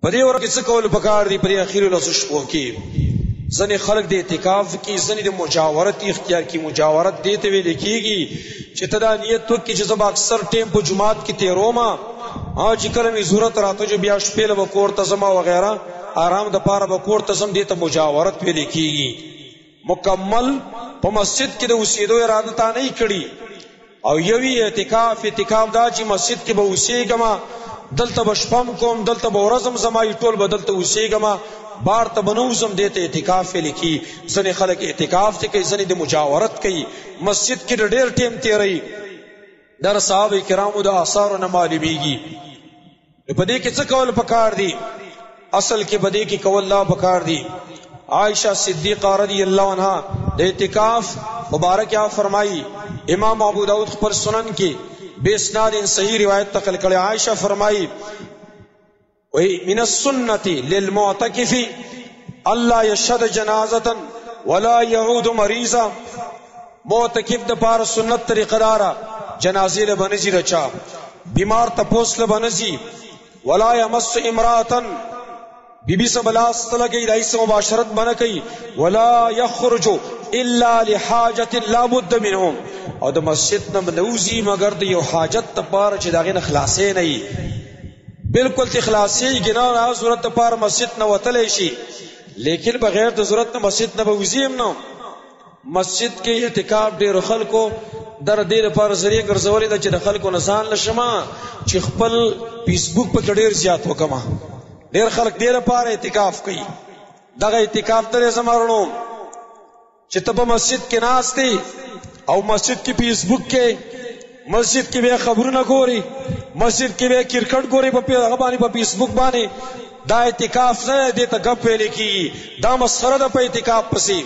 په دې ورځ کې څه کول پکار دي؟ په دې اخیرو لسو شپو کې ځنې خلک د اعتکاف کې، ځنې د مجاورت اختیار کې. مجاورت دې ته ویل کېږي چې ته دا نیت وکړې چې زه به اکثر ټیم په جومات کې تېرومه، چې کله مې ضرورت راته چې بیا شپې له به کور ته ځم وغیره آرام دپاره به کور ته ځم، دې ته مجاورت ویل کېږي. مکمل په مسجد کې د اوسېدو اراده تا نه کړي. او یوی اعتکاف دا چې مسجد کې به اوسېږم، دلته به شپم کوم، دلته به ورځم زما ټول به دلته اوسېږم، بار ته به نه وځم، دې ته اعتکاف ویل کېږي. ځینې خلک اعتکاف ته کوي، ځینې د مجاورت کوي، مسجد کې ډېر ټیم تېروي. دا د صحابه کرامو د آثارو نه معلومیږي. په دې کې څه کول پکار دي؟ اصل کې په دې کې کول لا پکار دي. عائشہ صدیقہ رضی اللہ عنہا د اعتکاف مبارک فرمائی، امام ابو داود خپل سنن کې بے اسناد صحیح روایت نقل کړي. عائشہ فرمائی وہی من السنت للمعتکف اللہ یشهد جنازة ولا يعود مریضا. معتکف د پاره سنت طریقه دارا جنازې له بنځي رچا، بیمار تپوس له بنځي، ولا يمس امرأة بی بی سب لاس تلگئی رئیس مباشرت بنا کئی، ولا یخرج الا لحاجت لا بد منهم. او د مسجد نم نوزی مگر د یو حاجت تپار چې داغین خلاصې نه بالکل تی خلاصې گنا نه ضرورت تپار مسجد نه وتلی شي، لیکن بغیر د ضرورت نه مسجد نه بوزیم نه. مسجد کې اعتکاف ډېر خلکو در دې لپاره ذریعہ ګرځولې ده چې د خلکو نه ځان لشمه چې خپل فیسبوک په ډېر زیات وکما. ډېر خلک دې لپاره اعتکاف کوي. دغه اعتکاف ته زمارونو چې ته په مسجد کې ناست دی او مسجد کې فیسبوک کې، مسجد کې به خبرونه ګوري، مسجد کې به کرکټ ګوري په هغه باندې په فیسبوک باندې، دا اعتکاف نه دی، ته غپ ویل کیږي. دا مسخره ده په اعتکاف پسې.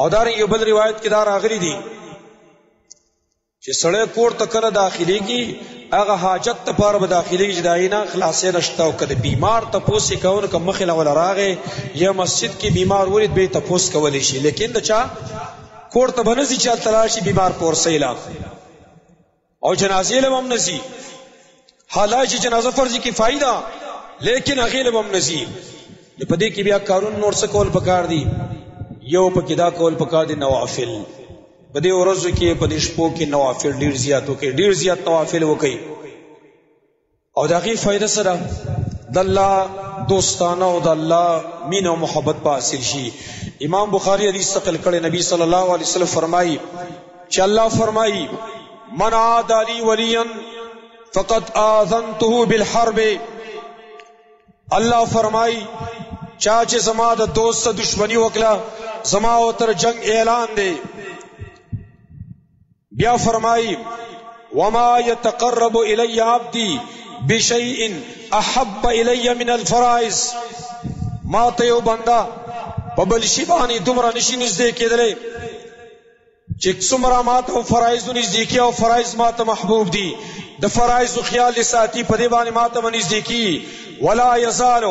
او دا یو بل روایت کې دا راغلی دی چې سړی کور ته کله داخليږي هغه حاجت ته پاره به داخليږي چې داینا خلاصې نشته. او کله بیمار ته پوسې کول که مخله ولا راغې یا مسجد کې بیمار ولید به ته پوس کولی شي، لیکن د چا کور ته بنځي چې تلاشي بیمار پور سیلا او جنازې له هم نزي. حالانکه جنازه فرض کفایه ده لیکن هغه له هم نزي. په دې کې بیا کارون نور څه کول پکار دي؟ یو پکې دا کول پکار دي نوافل. په دې ورځو کې په دې شپو کې نوافل ډیر زیات وکړي، ډیر زیات نوافل وکړي. او دا غي فائدہ سره د الله دوستانه او د الله مینه او محبت په حاصل شي. امام بخاری حدیث نقل کړي، نبی صلی الله علیه وسلم فرمایي چې الله فرمایي من عاد لي وليا فقد آذنته بالحرب. الله فرمایي چا چې زما د دوست سره دشمنی وکړه زما او تر جنگ اعلان دی. بیا فرمائی وما يتقرب الی عبدی بشیء احب الی من الفرائض. ما ته یو بندا په بل شی باندې دومره نشي نږدې کېدلی چې څومره ما ته فرایض نږدې کی، او فرایض ما ته محبوب دي. د فرایض خیال ساتي په دې باندې ما ته نږدې کی. ولا یزال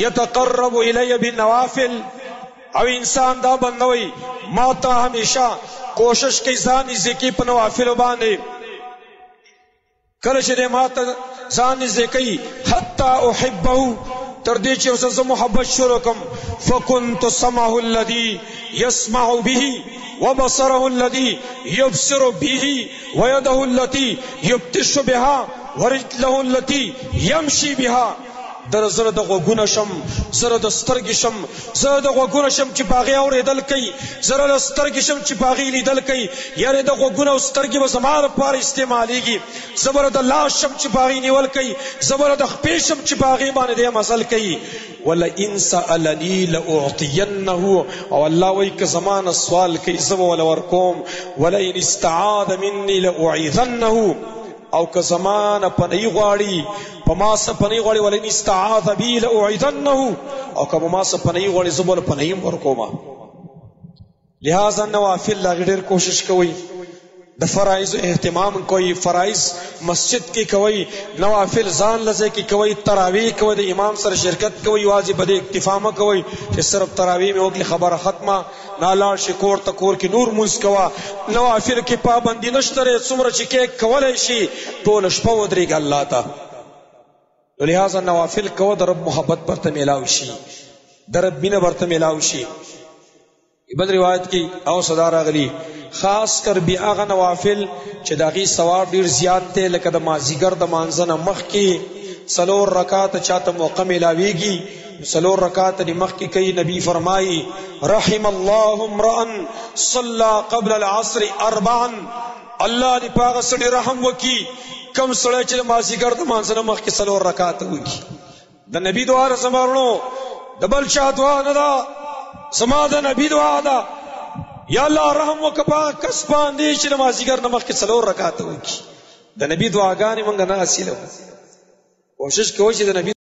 يتقرب الی بالنوافل. او انسان دا بندوي ما ته همیشه کوشش کوي ځان نږدې کی په نوافل باندې. کله چې ما ته ځان نږدې کوي حتی احبه، تر دې چې زه محبت شروع کوم. فكنت سمعه الذي يسمع به وبصره الذي يبصر به ويده التي يبطش بها ورجله التي يمشي بها. در زره د غوګونه شم، زره د سترګې شم، زره د غوګونه شم چې باغې اورېدل کوي، زره د سترګې شم چې باغې لیدل کوي. یعنې د غوګونه او سترګې به زما لپاره استعمالېږي. زبره د لاس شم چې باغې نیول کوي، زبره د خپې شم چې باغې باندې دی مزل کوي. ولئن سألني لأعطينه. او الله وایي که زما نه سوال کوي زه به ورله ورکوم. ولئن استعاذ مني لأعيذنه. او که زمان پنهی غواړي په ما څه پنهی غواړي ولئن استعاذ بي لأعيذنه. او که ما څه پنهی غواړي زه به پنهی ورکوم. لہذا نوافل لا ډېر کوشش کوئ، د فرایض اهتمام کوئ، فرایض مسجد کې کوئ، نوافل ځان لځه کې کوئ، تراویح کوئ، د امام سره شرکت کوئ. واجب بده اکتفا مه کوئ چې صرف تراویح مې وکړي خبره ختمه، نالاړ شي کور ته، کور کې نور مونځ کوه. نوافل کې پابندي نشته، څومره چې کې کولی شي ټوله شپه ودرېږه الله ته. لہذا نوافل کو د رب محبت برته ملاوي شي د رب مینه برته ملاوي شي بل روایت کی او صدا راغلی خاص کر بیا هغه نوافل چې داغي ثواب ډیر زیات ته لکه د مازیګر د مانځنه مخ کې څلور رکعات چاته موقع ملاويږي څلور رکعات د مخ کې کوي نبی فرمایي رحم الله امرا صلى قبل العصر 4 الله دې پاغه سړي رحم وکي کم سړی چې مازیګر د مانځنه مخ کې څلور رکعات وکي د نبی دعا رسمارلو د بل چا دعا نه ده سما د نبی دعا ده یا الله رحم وکپا کس باندې چې مازیګر نمخ کې څلور رکعات وکي د نبی دعاګانې مونږ نه حاصلو کوشش کوو چې د نبی